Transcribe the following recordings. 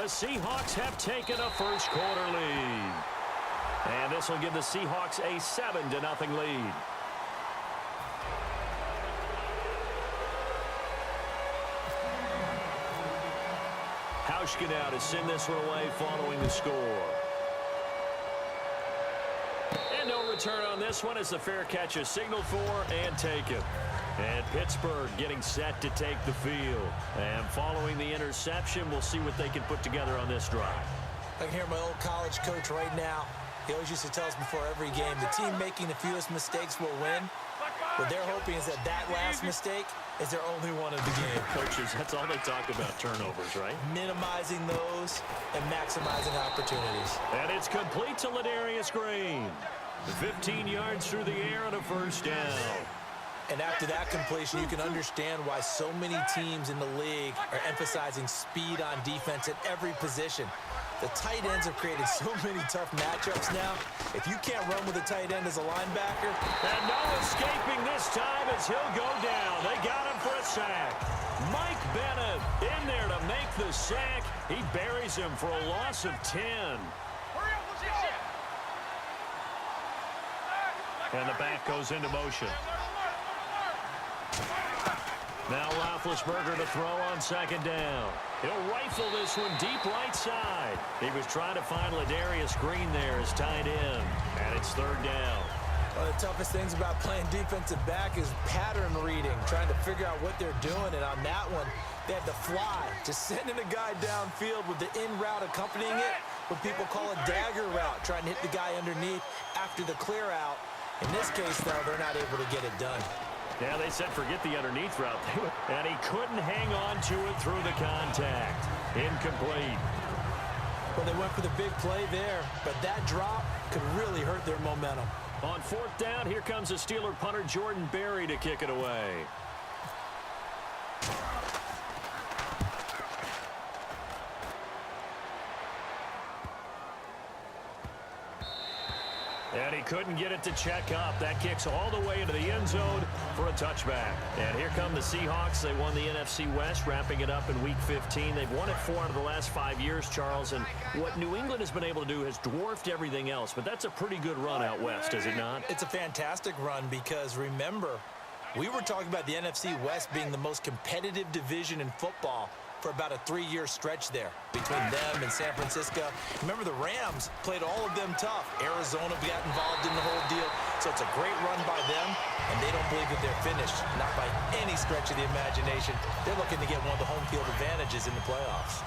The Seahawks have taken a first-quarter lead. And this will give the Seahawks a 7-0 lead. Hauschka now to send this one away following the score. And no return on this one as the fair catch is signaled for and taken. And Pittsburgh getting set to take the field. And following the interception, we'll see what they can put together on this drive. I can hear my old college coach right now. He always used to tell us before every game, the team making the fewest mistakes will win. What they're hoping is that that last mistake is their only one of the game. Coaches, that's all they talk about, turnovers, right? Minimizing those and maximizing opportunities. And it's complete to Ladarius Green. 15 yards through the air and a first down. And after that completion, you can understand why so many teams in the league are emphasizing speed on defense at every position. The tight ends have created so many tough matchups now. If you can't run with a tight end as a linebacker. And no escaping this time as he'll go down. They got him for a sack. Mike Bennett in there to make the sack. He buries him for a loss of 10. And the back goes into motion. Now Roethlisberger to throw on second down. He'll rifle this one deep right side. He was trying to find Ladarius Green there as tight end. And it's third down. One of the toughest things about playing defensive back is pattern reading, trying to figure out what they're doing. And on that one, they had the fly, just sending a guy downfield with the in route accompanying it, what people call a dagger route, trying to hit the guy underneath after the clear out. In this case, though, they're not able to get it done. Yeah, they said forget the underneath route. And he couldn't hang on to it through the contact. Incomplete. Well, they went for the big play there, but that drop could really hurt their momentum. On fourth down, here comes the Steeler punter Jordan Berry to kick it away. And he couldn't get it to check up. That kicks all the way into the end zone for a touchback. And here come the Seahawks. They won the NFC West, wrapping it up in Week 15. They've won it 4 out of the last 5 years, Charles. And what New England has been able to do has dwarfed everything else. But that's a pretty good run out west, is it not? It's a fantastic run because, remember, we were talking about the NFC West being the most competitive division in football for about a 3-year stretch there between them and San Francisco. Remember, the Rams played all of them tough. Arizona got involved in the whole deal. So it's a great run by them, and they don't believe that they're finished. Not by any stretch of the imagination. They're looking to get one of the home field advantages in the playoffs.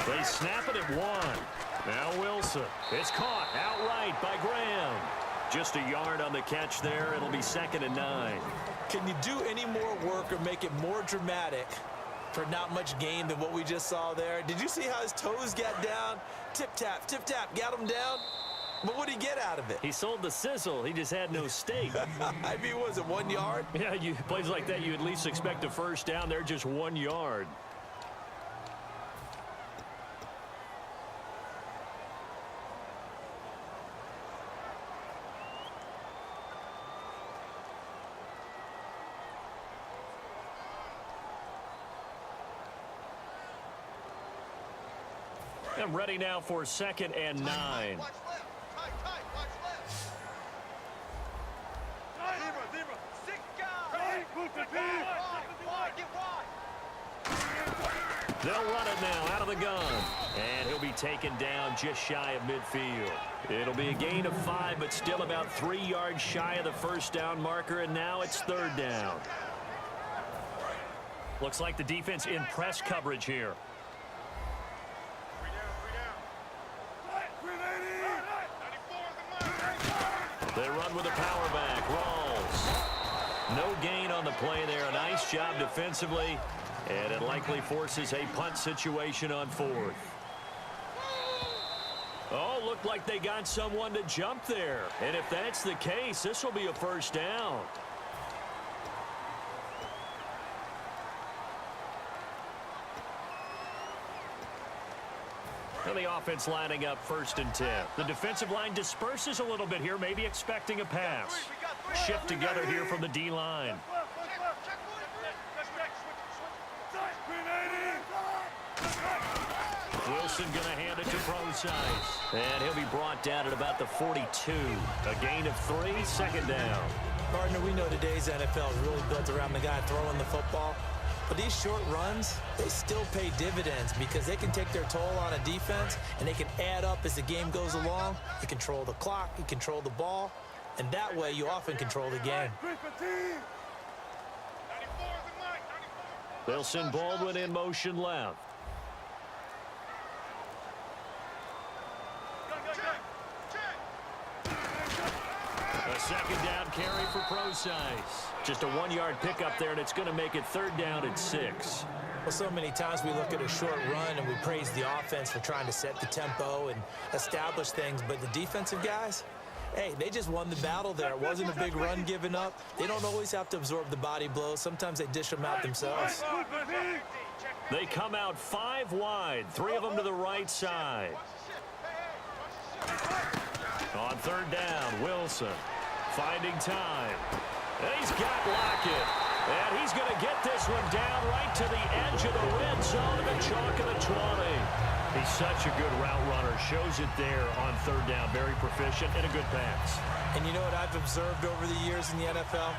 They snap it at 1. Now Wilson. It's caught outright by Graham. Just a yard on the catch there. It'll be 2nd and 9. Can you do any more work or make it more dramatic for not much gain than what we just saw there? Did you see how his toes got down? Tip-tap, got him down. But what did he get out of it? He sold the sizzle. He just had no steak. I mean, was it 1 yard? Yeah, plays like that, you at least expect a first down. They're just 1 yard. And ready now for 2nd and 9. They'll run it now out of the gun. And he'll be taken down just shy of midfield. It'll be a gain of 5, but still about 3 yards shy of the first down marker. And now it's 3rd down. Looks like the defense in press coverage here. They run with a power back. Rawls. No gain on the play there. A nice job defensively. And it likely forces a punt situation on 4th. Oh, looked like they got someone to jump there. And if that's the case, this will be a first down. And the offense lining up 1st and 10. The defensive line disperses a little bit here, maybe expecting a pass. Shift together here from the D-line. Wilson going to hand it to Procise. And he'll be brought down at about the 42. A gain of 3, 2nd down. Partner, we know today's NFL is really built around the guy throwing the football. But these short runs, they still pay dividends because they can take their toll on a defense and they can add up as the game goes along. You control the clock, you control the ball, and that way you often control the game. They'll send Baldwin in motion left. A 2nd down carry for Procise. Just a 1-yard pickup there, and it's going to make it 3rd down and 6. Well, so many times we look at a short run and we praise the offense for trying to set the tempo and establish things, but the defensive guys, hey, they just won the battle there. It wasn't a big run given up. They don't always have to absorb the body blows. Sometimes they dish them out themselves. They come out 5 wide, 3 of them to the right side. On 3rd down, Wilson finding time. And he's got Lockett. And he's going to get this one down right to the edge of the red zone and the chalk of the 20. He's such a good route runner. Shows it there on 3rd down. Very proficient and a good pass. And you know what I've observed over the years in the NFL?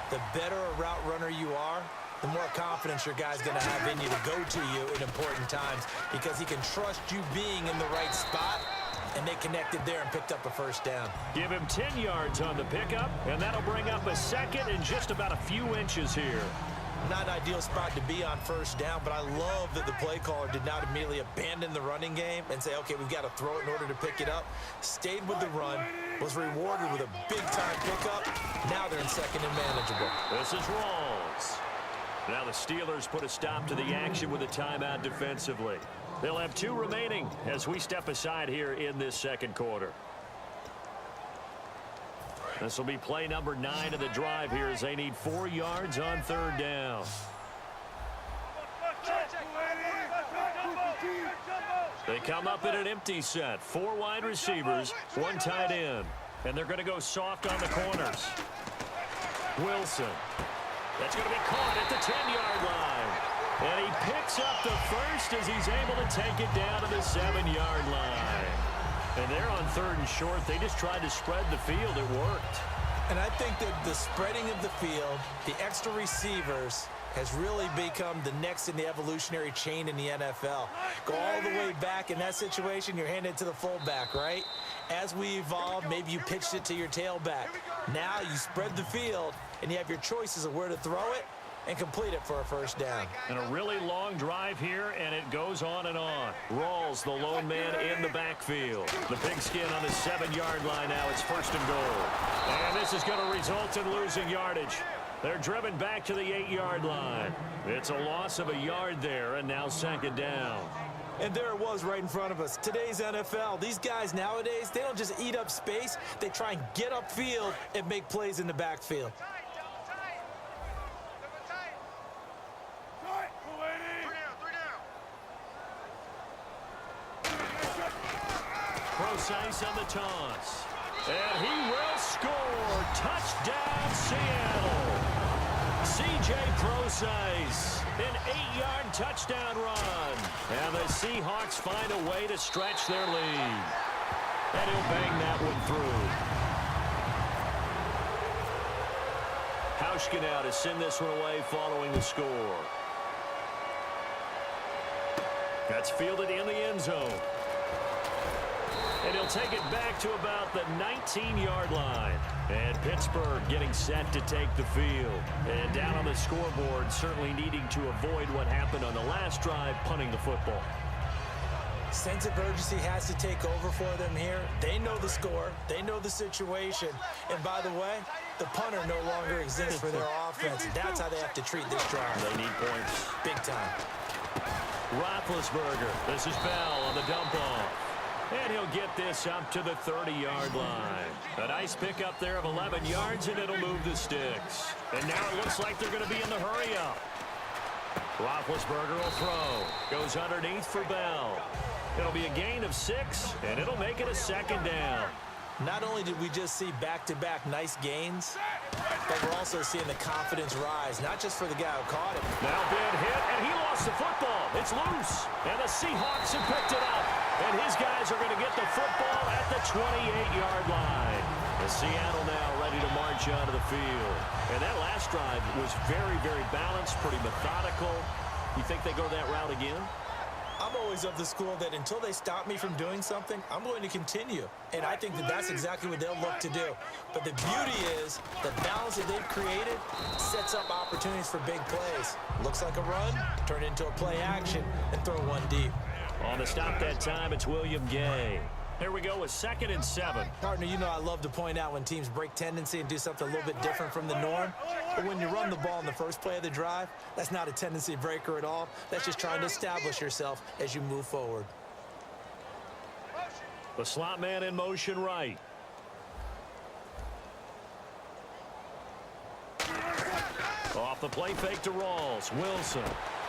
The better a route runner you are, the more confidence your guy's going to have in you to go to you in important times because he can trust you being in the right spot. And they connected there and picked up a 1st down. Give him 10 yards on the pickup, and that'll bring up a 2nd and just about a few inches here. Not an ideal spot to be on 1st down, but I love that the play caller did not immediately abandon the running game and say, okay, we've got to throw it in order to pick it up. Stayed with the run, was rewarded with a big-time pickup. Now they're in 2nd and manageable. This is Rawls. Now the Steelers put a stop to the action with a timeout defensively. They'll have 2 remaining as we step aside here in this 2nd quarter. This will be play number 9 of the drive here as they need 4 yards on 3rd down. They come up in an empty set. 4 wide receivers, 1 tight end. And they're going to go soft on the corners. Wilson. That's going to be caught at the 10-yard line. And he picks up the 1st as he's able to take it down to the 7-yard line. And they're on 3rd and short. They just tried to spread the field. It worked. And I think that the spreading of the field, the extra receivers, has really become the next in the evolutionary chain in the NFL. Go all the way back in that situation, you're handed it to the fullback, right? As we evolve, maybe you pitched it to your tailback. Now you spread the field, and you have your choices of where to throw it and complete it for a 1st down. And a really long drive here, and it goes on and on. Rawls, the lone man in the backfield. The pigskin on the 7-yard line now. It's 1st and goal. And this is going to result in losing yardage. They're driven back to the 8-yard line. It's a loss of a yard there, and now 2nd down. And there it was right in front of us. Today's NFL, these guys nowadays, they don't just eat up space. They try and get upfield and make plays in the backfield. Procise on the toss. And he will score. Touchdown, Seattle. C.J. Procise, an 8-yard touchdown run. And the Seahawks find a way to stretch their lead. And he'll bang that one through. Hauschka now to send this one away following the score. That's fielded in the end zone. And he'll take it back to about the 19-yard line. And Pittsburgh getting set to take the field. And down on the scoreboard, certainly needing to avoid what happened on the last drive, punting the football. Sense of urgency has to take over for them here. They know the score. They know the situation. And by the way, the punter no longer exists for their offense. That's how they have to treat this drive. They need points. Big time. Roethlisberger. This is Bell on the dump off. And he'll get this up to the 30-yard line. A nice pickup there of 11 yards, and it'll move the sticks. And now it looks like they're going to be in the hurry-up. Roethlisberger will throw. Goes underneath for Bell. It'll be a gain of 6, and it'll make it a second down. Not only did we just see back-to-back nice gains, but we're also seeing the confidence rise, not just for the guy who caught it. Now big hit, and he lost the football. It's loose, and the Seahawks have picked it up. And his guys are going to get the football at the 28-yard line. And Seattle now ready to march onto the field. And that last drive was very, very balanced, pretty methodical. You think they go that route again? I'm always of the school that until they stop me from doing something, I'm going to continue. And I think that that's exactly what they'll look to do. But the beauty is the balance that they've created sets up opportunities for big plays. Looks like a run, turn into a play action, and throw one deep. On the stop that time, it's William Gay. Here we go with 2nd and 7. Partner, you know I love to point out when teams break tendency and do something a little bit different from the norm. But when you run the ball in the first play of the drive, that's not a tendency breaker at all. That's just trying to establish yourself as you move forward. The slot man in motion right. Off the play fake to Rawls. Wilson.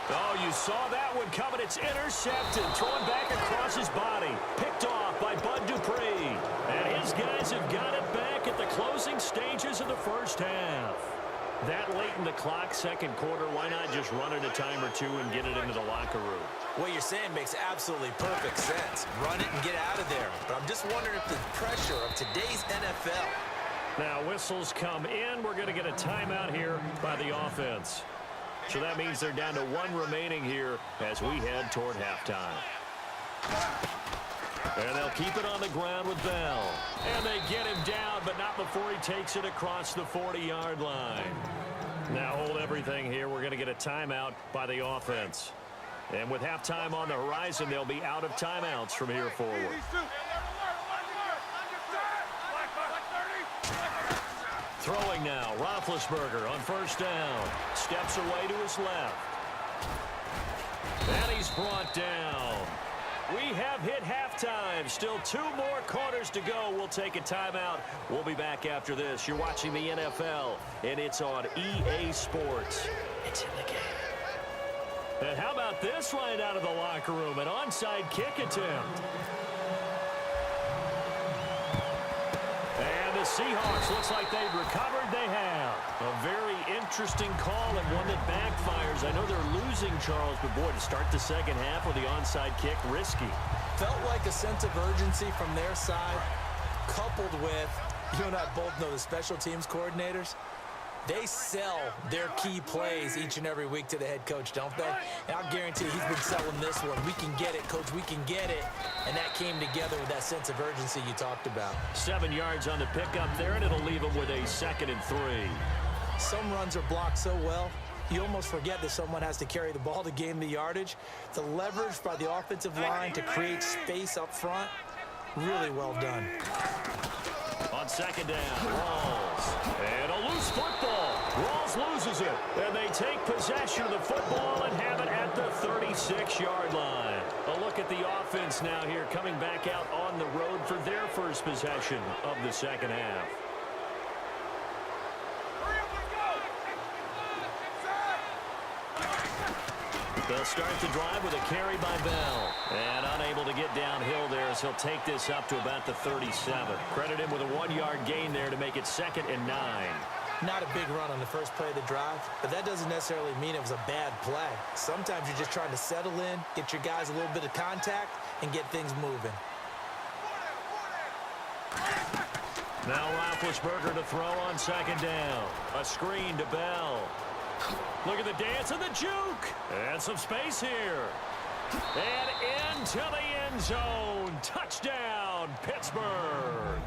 Oh, you saw that one coming. It's intercepted. Thrown back across his body. Picked off by Bud Dupree. And his guys have got it back at the closing stages of the first half. That late in the clock, second quarter, why not just run it a time or two and get it into the locker room? What you're saying makes absolutely perfect sense. Run it and get out of there. But I'm just wondering if the pressure of today's NFL. Now, whistles come in. We're going to get a timeout here by the offense. So that means they're down to 1 remaining here as we head toward halftime. And they'll keep it on the ground with Bell. And they get him down, but not before he takes it across the 40-yard line. Now hold everything here. We're going to get a timeout by the offense. And with halftime on the horizon, they'll be out of timeouts from here forward. Throwing now, Roethlisberger on first down. Steps away to his left. And he's brought down. We have hit halftime. Still 2 more quarters to go. We'll take a timeout. We'll be back after this. You're watching the NFL, and it's on EA Sports. It's in the game. And how about this right out of the locker room? An onside kick attempt. And the Seahawks looks like they've recovered. They have. A very interesting call and one that backfires. I know they're losing, Charles, but boy, to start the second half with the onside kick, risky. Felt like a sense of urgency from their side, coupled with, you and I both know the special teams coordinators. They sell their key plays each and every week to the head coach, don't they? And I'll guarantee he's been selling this one. We can get it, coach, we can get it. And that came together with that sense of urgency you talked about. 7 yards on the pickup there, and it'll leave him with a 2nd and 3. Some runs are blocked so well, you almost forget that someone has to carry the ball to gain the yardage. The leverage by the offensive line to create space up front, really well done. On 2nd down, Rawls. And a loose football. Rawls loses it. And they take possession of the football and have it at the 36-yard line. A look at the offense now here, coming back out on the road for their first possession of the second half. They'll start the drive with a carry by Bell. And unable to get downhill there as he'll take this up to about the 37. Credit him with a 1-yard gain there to make it 2nd and 9. Not a big run on the first play of the drive, but that doesn't necessarily mean it was a bad play. Sometimes you're just trying to settle in, get your guys a little bit of contact, and get things moving. Now Roethlisberger to throw on 2nd down. A screen to Bell. Look at the dance and the juke. And some space here. And into the end zone. Touchdown, Pittsburgh.